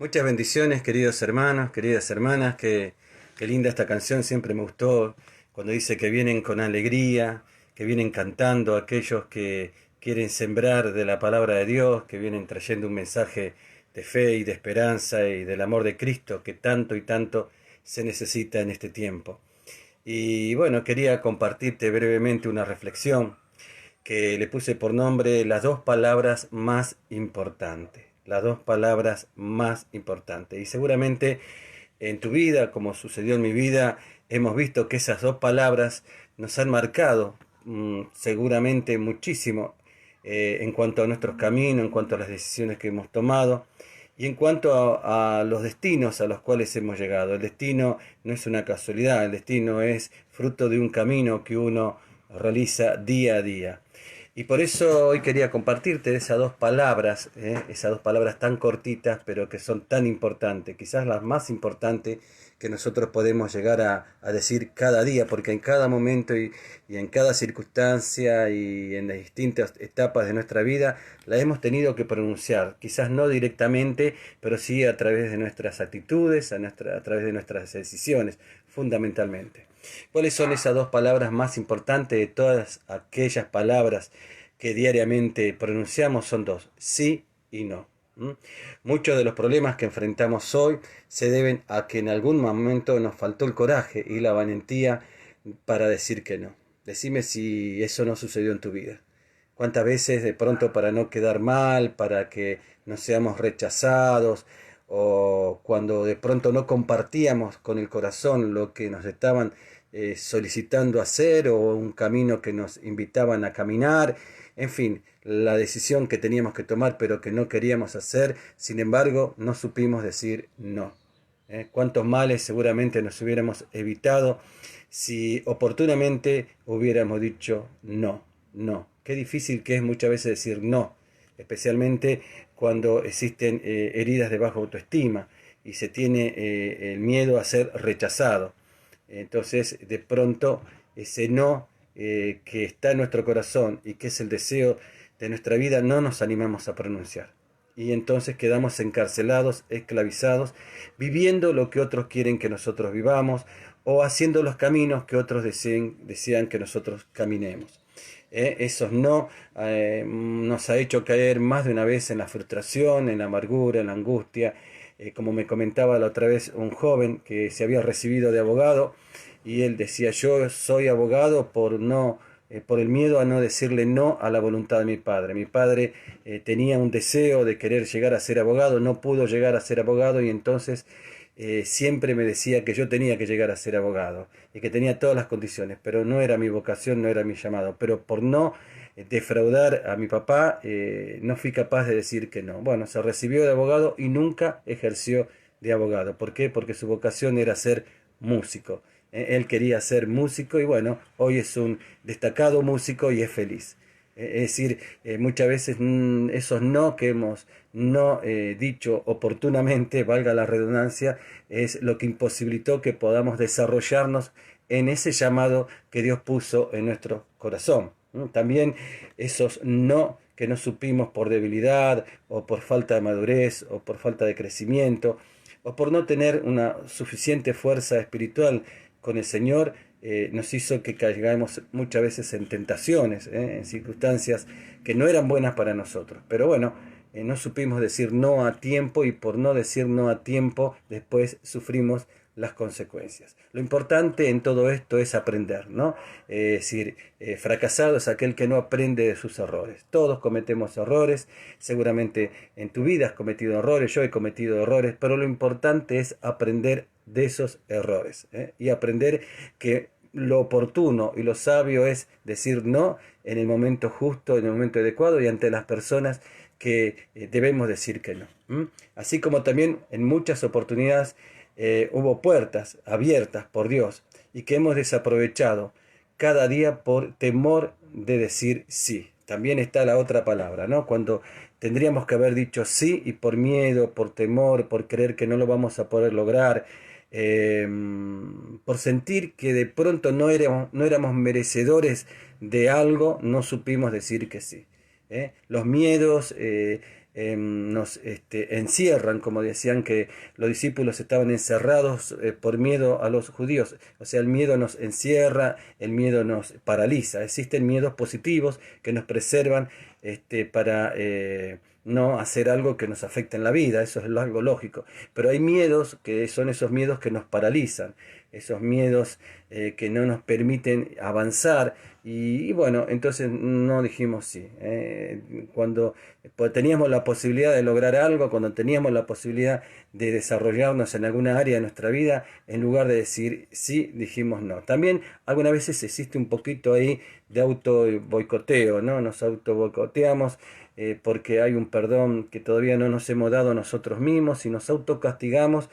Muchas bendiciones, queridos hermanos, queridas hermanas. Qué linda esta canción, siempre me gustó cuando dice que vienen con alegría, que vienen cantando aquellos que quieren sembrar de la palabra de Dios, que vienen trayendo un mensaje de fe y de esperanza y del amor de Cristo que tanto y tanto se necesita en este tiempo. Y bueno, quería compartirte brevemente una reflexión que le puse por nombre las dos palabras más importantes. Las dos palabras más importantes. Y seguramente en tu vida, como sucedió en mi vida, hemos visto que esas dos palabras nos han marcado seguramente muchísimo en cuanto a nuestros caminos, en cuanto a las decisiones que hemos tomado y en cuanto a los destinos a los cuales hemos llegado. El destino no es una casualidad, el destino es fruto de un camino que uno realiza día a día. Y por eso hoy quería compartirte esas dos palabras tan cortitas, pero que son tan importantes, quizás las más importantes que nosotros podemos llegar a decir cada día, porque en cada momento y en cada circunstancia y en las distintas etapas de nuestra vida la hemos tenido que pronunciar, quizás no directamente, pero sí a través de nuestras actitudes, a través de nuestras decisiones, fundamentalmente. ¿Cuáles son esas dos palabras más importantes de todas aquellas palabras que diariamente pronunciamos? Son dos: sí y no. Muchos de los problemas que enfrentamos hoy se deben a que en algún momento nos faltó el coraje y la valentía para decir que no. Decime si eso no sucedió en tu vida. ¿Cuántas veces de pronto, para no quedar mal, para que no seamos rechazados, o cuando de pronto no compartíamos con el corazón lo que nos estaban solicitando hacer, o un camino que nos invitaban a caminar, en fin, la decisión que teníamos que tomar pero que no queríamos hacer, sin embargo no supimos decir no? ¿Cuántos males seguramente nos hubiéramos evitado si oportunamente hubiéramos dicho no? No. Qué difícil que es muchas veces decir no, especialmente cuando existen heridas de baja autoestima y se tiene el miedo a ser rechazado. Entonces, de pronto, ese no que está en nuestro corazón y que es el deseo de nuestra vida, no nos animamos a pronunciar. Y entonces quedamos encarcelados, esclavizados, viviendo lo que otros quieren que nosotros vivamos, o haciendo los caminos que otros desean que nosotros caminemos. Esos no nos ha hecho caer más de una vez en la frustración, en la amargura, en la angustia. Como me comentaba la otra vez un joven que se había recibido de abogado, y él decía: yo soy abogado por el miedo a no decirle no a la voluntad de mi padre. Mi padre tenía un deseo de querer llegar a ser abogado, no pudo llegar a ser abogado, y entonces siempre me decía que yo tenía que llegar a ser abogado y que tenía todas las condiciones, pero no era mi vocación, no era mi llamado. Pero por no defraudar a mi papá, no fui capaz de decir que no. Bueno, se recibió de abogado y nunca ejerció de abogado. ¿Por qué? Porque su vocación era ser músico. Él quería ser músico y bueno, hoy es un destacado músico y es feliz. Es decir, muchas veces esos no que hemos no dicho oportunamente, valga la redundancia, es lo que imposibilitó que podamos desarrollarnos en ese llamado que Dios puso en nuestro corazón. También esos no que no supimos por debilidad o por falta de madurez o por falta de crecimiento o por no tener una suficiente fuerza espiritual con el Señor, nos hizo que caigamos muchas veces en tentaciones, en circunstancias que no eran buenas para nosotros. Pero bueno, no supimos decir no a tiempo, y por no decir no a tiempo, después sufrimos las consecuencias. Lo importante en todo esto es aprender, ¿no? Es decir, fracasado es aquel que no aprende de sus errores. Todos cometemos errores, seguramente en tu vida has cometido errores, yo he cometido errores, pero lo importante es aprender de esos errores, y aprender que lo oportuno y lo sabio es decir no en el momento justo, en el momento adecuado y ante las personas que debemos decir que no. Así como también en muchas oportunidades hubo puertas abiertas por Dios y que hemos desaprovechado cada día por temor de decir sí. También está la otra palabra, ¿no? Cuando tendríamos que haber dicho sí y por miedo, por temor, por creer que no lo vamos a poder lograr, eh, por sentir que de pronto no éramos merecedores de algo, no supimos decir que sí. Los miedos nos encierran, como decían que los discípulos estaban encerrados por miedo a los judíos. O sea, el miedo nos encierra, el miedo nos paraliza. Existen miedos positivos que nos preservan para no hacer algo que nos afecte en la vida, eso es algo lógico. Pero hay miedos que son esos miedos que nos paralizan, esos miedos que no nos permiten avanzar. Y bueno, entonces no dijimos sí. Cuando teníamos la posibilidad de lograr algo, cuando teníamos la posibilidad de desarrollarnos en alguna área de nuestra vida, en lugar de decir sí, dijimos no. También algunas veces existe un poquito ahí de auto boicoteo, ¿no? Nos auto boicoteamos porque hay un perdón que todavía no nos hemos dado a nosotros mismos y nos autocastigamos,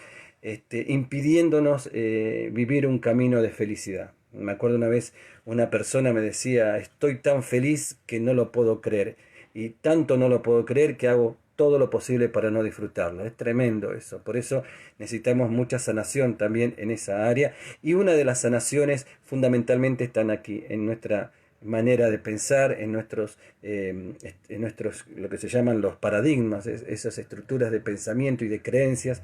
impidiéndonos vivir un camino de felicidad. Me acuerdo una vez una persona me decía, estoy tan feliz que no lo puedo creer. Y tanto no lo puedo creer que hago todo lo posible para no disfrutarlo. Es tremendo eso. Por eso necesitamos mucha sanación también en esa área. Y una de las sanaciones fundamentalmente están aquí, en nuestra manera de pensar, en nuestros, lo que se llaman los paradigmas, esas estructuras de pensamiento y de creencias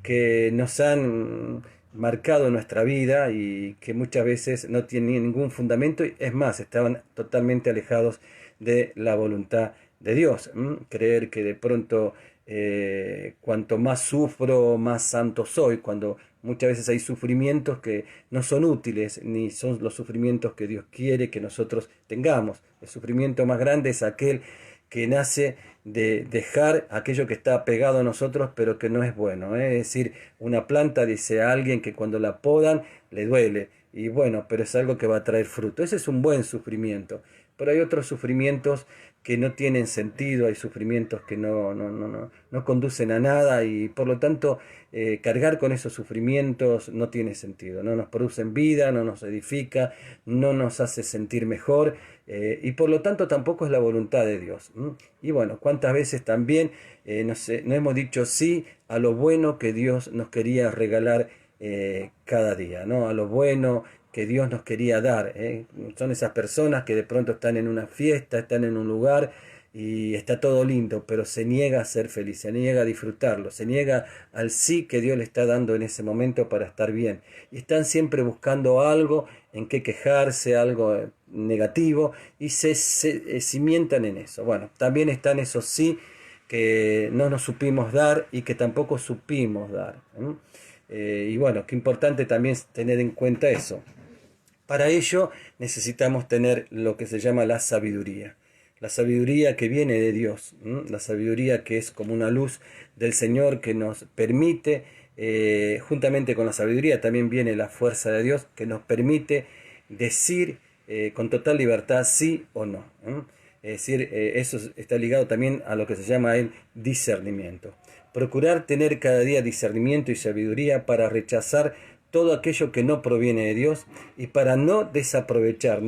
que nos han marcado nuestra vida y que muchas veces no tienen ningún fundamento, y es más, estaban totalmente alejados de la voluntad de Dios. Creer que de pronto cuanto más sufro, más santo soy, cuando muchas veces hay sufrimientos que no son útiles, ni son los sufrimientos que Dios quiere que nosotros tengamos. El sufrimiento más grande es aquel que nace de dejar aquello que está pegado a nosotros, pero que no es bueno. Es decir, una planta, dice a alguien, que cuando la podan le duele, y bueno, pero es algo que va a traer fruto. Ese es un buen sufrimiento. Pero hay otros sufrimientos que no tienen sentido, hay sufrimientos que no conducen a nada, y por lo tanto cargar con esos sufrimientos no tiene sentido, no nos producen vida, no nos edifica, no nos hace sentir mejor, y por lo tanto tampoco es la voluntad de Dios. Y bueno, cuántas veces también no hemos dicho sí a lo bueno que Dios nos quería regalar cada día, ¿no? A lo bueno que Dios nos quería dar. Son esas personas que de pronto están en una fiesta, están en un lugar y está todo lindo, pero se niega a ser feliz, se niega a disfrutarlo, se niega al sí que Dios le está dando en ese momento para estar bien. Y están siempre buscando algo en que quejarse, algo negativo, y se cimientan en eso. Bueno, también están esos sí que no nos supimos dar y que tampoco supimos dar. Y bueno, qué importante también es tener en cuenta eso. Para ello necesitamos tener lo que se llama la sabiduría que viene de Dios, la sabiduría que es como una luz del Señor que nos permite, juntamente con la sabiduría también viene la fuerza de Dios que nos permite decir con total libertad sí o no. Es decir, eso está ligado también a lo que se llama el discernimiento. Procurar tener cada día discernimiento y sabiduría para rechazar todo aquello que no proviene de Dios, y para no desaprovechar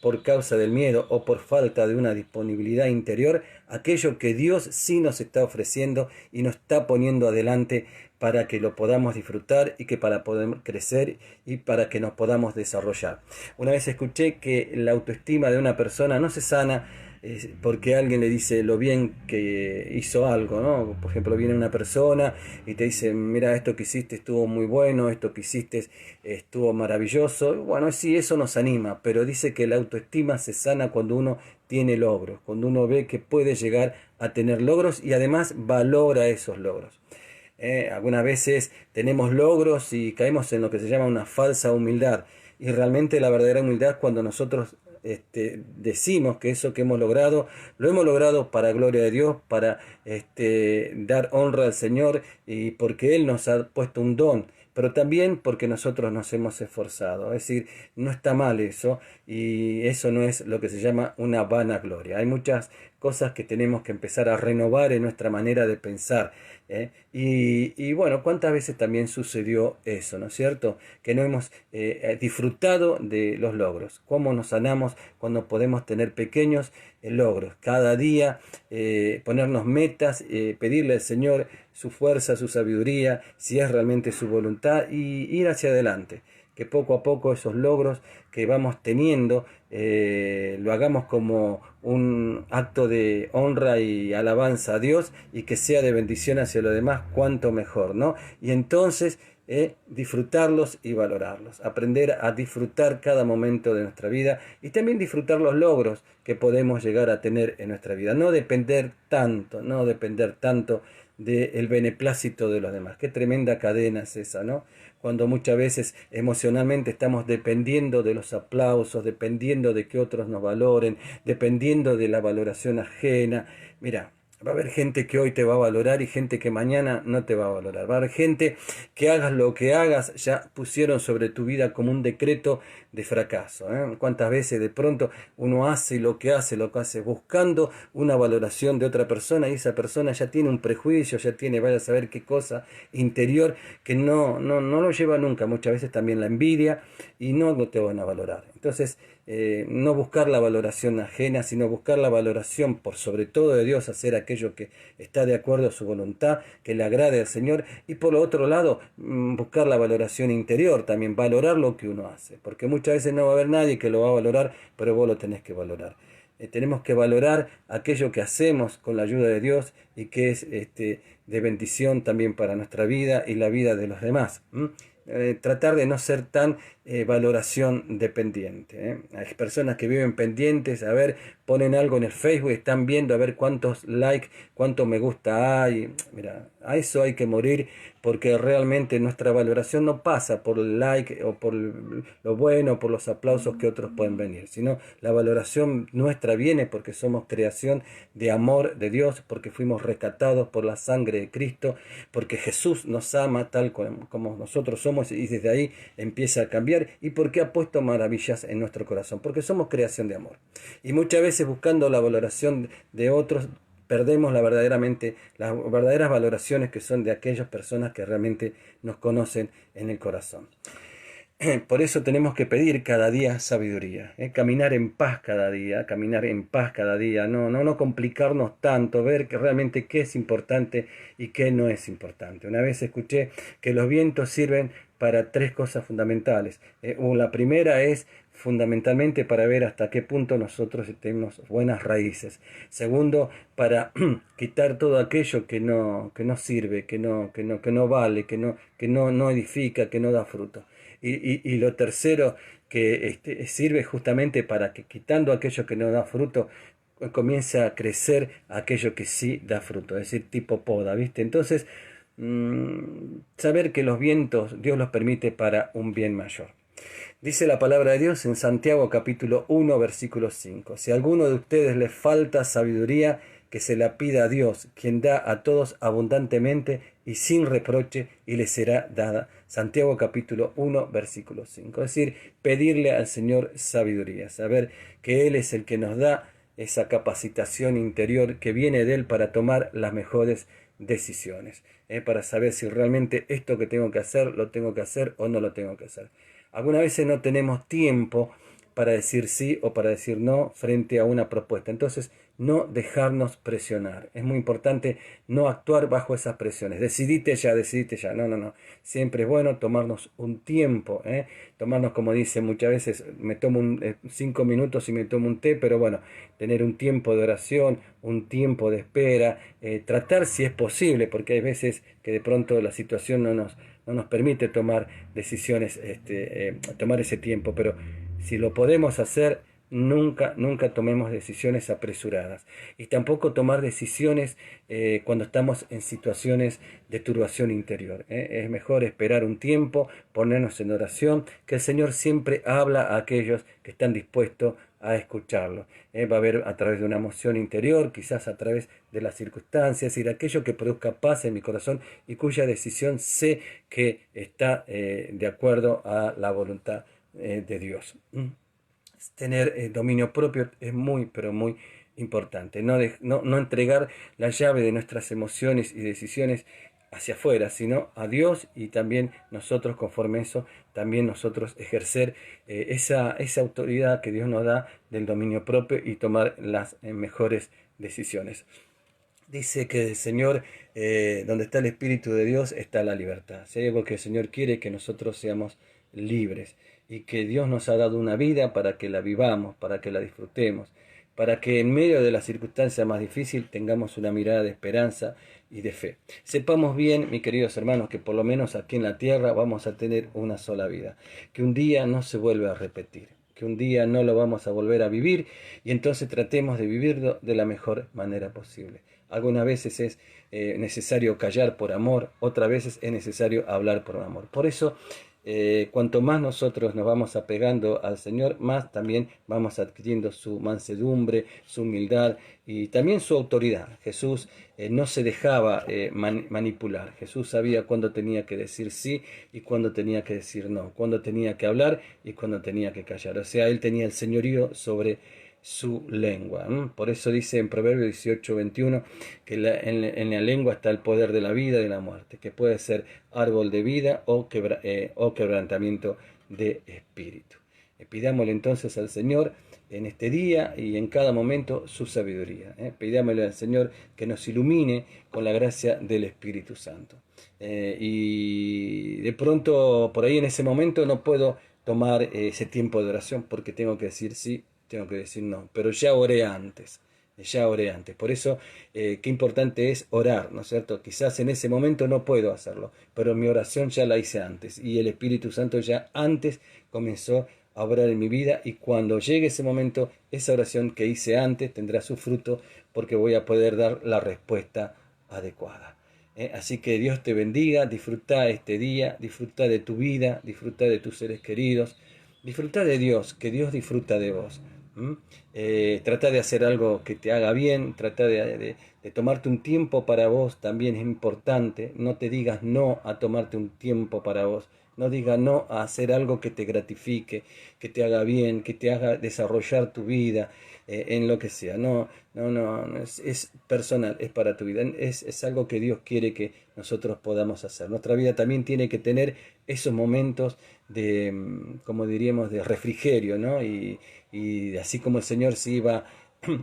por causa del miedo o por falta de una disponibilidad interior aquello que Dios sí nos está ofreciendo y nos está poniendo adelante para que lo podamos disfrutar y que para poder crecer y para que nos podamos desarrollar. Una vez escuché que la autoestima de una persona no se sana porque alguien le dice lo bien que hizo algo, ¿no? Por ejemplo, viene una persona y te dice, mira, esto que hiciste estuvo muy bueno, esto que hiciste estuvo maravilloso. Bueno, sí, eso nos anima, pero dice que la autoestima se sana cuando uno tiene logros, cuando uno ve que puede llegar a tener logros y además valora esos logros. Algunas veces tenemos logros y caemos en lo que se llama una falsa humildad, y realmente la verdadera humildad es cuando nosotros decimos que eso que hemos logrado, lo hemos logrado para gloria de Dios, para dar honra al Señor y porque Él nos ha puesto un don, pero también porque nosotros nos hemos esforzado. Es decir, no está mal eso, y eso no es lo que se llama una vanagloria. Hay muchas cosas que tenemos que empezar a renovar en nuestra manera de pensar. Y bueno, ¿cuántas veces también sucedió eso, no es cierto? Que no hemos disfrutado de los logros. ¿Cómo nos sanamos cuando podemos tener pequeños logros? Cada día ponernos metas, pedirle al Señor su fuerza, su sabiduría, si es realmente su voluntad, y ir hacia adelante. que poco a poco esos logros que vamos teniendo lo hagamos como un acto de honra y alabanza a Dios, y que sea de bendición hacia los demás, cuanto mejor, ¿no? Y entonces disfrutarlos y valorarlos, aprender a disfrutar cada momento de nuestra vida y también disfrutar los logros que podemos llegar a tener en nuestra vida. No depender tanto del beneplácito de los demás. Qué tremenda cadena es esa, ¿no? Cuando muchas veces emocionalmente estamos dependiendo de los aplausos, dependiendo de que otros nos valoren, dependiendo de la valoración ajena. Mira, va a haber gente que hoy te va a valorar y gente que mañana no te va a valorar. Va a haber gente que hagas lo que hagas, ya pusieron sobre tu vida como un decreto de fracaso. ¿Cuántas veces de pronto uno hace lo que hace buscando una valoración de otra persona, y esa persona ya tiene un prejuicio, ya tiene, vaya a saber qué cosa interior, que no lo lleva nunca, muchas veces también la envidia, y no te van a valorar. Entonces, no buscar la valoración ajena, sino buscar la valoración por sobre todo de Dios, hacer aquello que está de acuerdo a su voluntad, que le agrade al Señor, y por lo otro lado, buscar la valoración interior, también valorar lo que uno hace, porque muchas veces no va a haber nadie que lo va a valorar, pero vos lo tenés que valorar. Tenemos que valorar aquello que hacemos con la ayuda de Dios y que es de bendición también para nuestra vida y la vida de los demás. Tratar de no ser tan valoración dependiente. Hay personas que viven pendientes, a ver, ponen algo en el Facebook, están viendo a ver cuántos likes, cuánto me gusta hay. Mira, a eso hay que morir, porque realmente nuestra valoración no pasa por el like o por lo bueno, por los aplausos que otros pueden venir, sino la valoración nuestra viene porque somos creación de amor de Dios, porque fuimos rescatados por la sangre de Cristo, porque Jesús nos ama tal como nosotros somos, y desde ahí empieza a cambiar, y porque ha puesto maravillas en nuestro corazón, porque somos creación de amor. Y muchas veces buscando la valoración de otros, perdemos las verdaderas valoraciones, que son de aquellas personas que realmente nos conocen en el corazón. Por eso tenemos que pedir cada día sabiduría, caminar en paz cada día, no complicarnos tanto, ver que realmente qué es importante y qué no es importante. Una vez escuché que los vientos sirven para tres cosas fundamentales. La primera es fundamentalmente para ver hasta qué punto nosotros tenemos buenas raíces. Segundo, para quitar todo aquello que no sirve, que no vale, que no edifica, que no da fruto. Y lo tercero, que sirve justamente para que, quitando aquello que no da fruto, comience a crecer aquello que sí da fruto, es decir, tipo poda, ¿viste? Entonces, saber que los vientos Dios los permite para un bien mayor. Dice la palabra de Dios en Santiago capítulo 1 versículo 5: si a alguno de ustedes le falta sabiduría, que se la pida a Dios, quien da a todos abundantemente y sin reproche, y le será dada. Santiago capítulo 1 versículo 5. Es decir, pedirle al Señor sabiduría, saber que Él es el que nos da esa capacitación interior que viene de Él para tomar las mejores decisiones, para saber si realmente esto que tengo que hacer, lo tengo que hacer o no lo tengo que hacer. Algunas veces no tenemos tiempo para decir sí o para decir no frente a una propuesta. Entonces, no dejarnos presionar. Es muy importante no actuar bajo esas presiones. Decidite ya. No. Siempre es bueno tomarnos un tiempo. Tomarnos, como dice muchas veces, me tomo 5 minutos y me tomo un té, pero bueno, tener un tiempo de oración, un tiempo de espera, tratar si es posible, porque hay veces que de pronto la situación no nos permite tomar decisiones, tomar ese tiempo, pero si lo podemos hacer, nunca tomemos decisiones apresuradas, y tampoco tomar decisiones cuando estamos en situaciones de turbación interior. Es mejor esperar un tiempo, ponernos en oración, que el Señor siempre habla a aquellos que están dispuestos a escucharlo. Va a haber a través de una emoción interior, quizás a través de las circunstancias, y de aquello que produzca paz en mi corazón y cuya decisión sé que está de acuerdo a la voluntad de Dios. Tener dominio propio es muy, pero muy importante. No entregar la llave de nuestras emociones y decisiones hacia afuera, sino a Dios, y también nosotros, conforme a eso, también nosotros ejercer esa autoridad que Dios nos da del dominio propio y tomar las mejores decisiones. Dice que el Señor, donde está el Espíritu de Dios, está la libertad. Si hay algo que el Señor quiere, que nosotros seamos libres y que Dios nos ha dado una vida para que la vivamos, para que la disfrutemos, para que en medio de la circunstancia más difícil tengamos una mirada de esperanza y de fe. Sepamos bien, mis queridos hermanos, que por lo menos aquí en la tierra vamos a tener una sola vida, que un día no se vuelve a repetir, que un día no lo vamos a volver a vivir, y entonces tratemos de vivirlo de la mejor manera posible. Algunas veces es necesario callar por amor, otras veces es necesario hablar por amor. Por eso, cuanto más nosotros nos vamos apegando al Señor, más también vamos adquiriendo su mansedumbre, su humildad y también su autoridad. Jesús no se dejaba manipular. Jesús sabía cuándo tenía que decir sí y cuándo tenía que decir no, cuándo tenía que hablar y cuándo tenía que callar. O sea, él tenía el señorío sobre su lengua. Por eso dice en Proverbios 18:21 que en la lengua está el poder de la vida y de la muerte, que puede ser árbol de vida o quebrantamiento de espíritu. Pidámosle entonces al Señor en este día y en cada momento su sabiduría. Pidámosle al Señor que nos ilumine con la gracia del Espíritu Santo. Y de pronto por ahí en ese momento no puedo tomar ese tiempo de oración porque tengo que decir sí, tengo que decir no, pero ya oré antes. Por eso, qué importante es orar, ¿no es cierto? Quizás en ese momento no puedo hacerlo, pero mi oración ya la hice antes y el Espíritu Santo ya antes comenzó a obrar en mi vida, y cuando llegue ese momento, esa oración que hice antes tendrá su fruto porque voy a poder dar la respuesta adecuada. Así que Dios te bendiga, disfruta este día, disfruta de tu vida, disfruta de tus seres queridos, disfruta de Dios, que Dios disfruta de vos. Trata de hacer algo que te haga bien, trata de tomarte un tiempo para vos, también es importante. No te digas no a tomarte un tiempo para vos, no digas no a hacer algo que te gratifique, que te haga bien, que te haga desarrollar tu vida, en lo que sea. No, es personal, es para tu vida, es algo que Dios quiere que nosotros podamos hacer. Nuestra vida también tiene que tener esos momentos de, como diríamos, de refrigerio, ¿no? Y así como el Señor se iba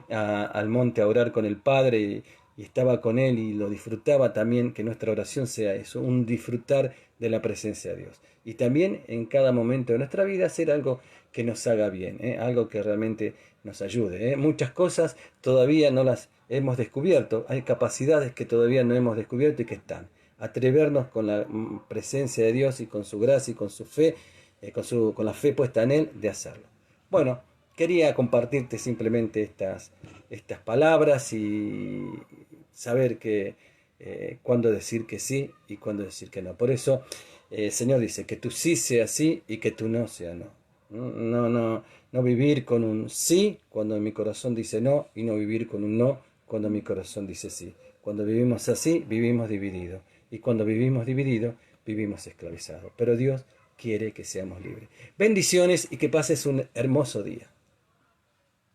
al monte a orar con el Padre y estaba con Él y lo disfrutaba, también que nuestra oración sea eso, un disfrutar de la presencia de Dios. Y también en cada momento de nuestra vida hacer algo que nos haga bien, algo que realmente nos ayude. Muchas cosas todavía no las hemos descubierto, hay capacidades que todavía no hemos descubierto y que están. Atrevernos con la presencia de Dios y con su gracia y con su fe, con la fe puesta en Él, de hacerlo. Bueno, quería compartirte simplemente estas palabras y saber que cuándo decir que sí y cuándo decir que no. Por eso el Señor dice que tu sí sea sí y que tu no sea no. No vivir con un sí cuando mi corazón dice no, y no vivir con un no cuando mi corazón dice sí. Cuando vivimos así, vivimos divididos. Y cuando vivimos divididos, vivimos esclavizados. Pero Dios quiere que seamos libres. Bendiciones y que pases un hermoso día.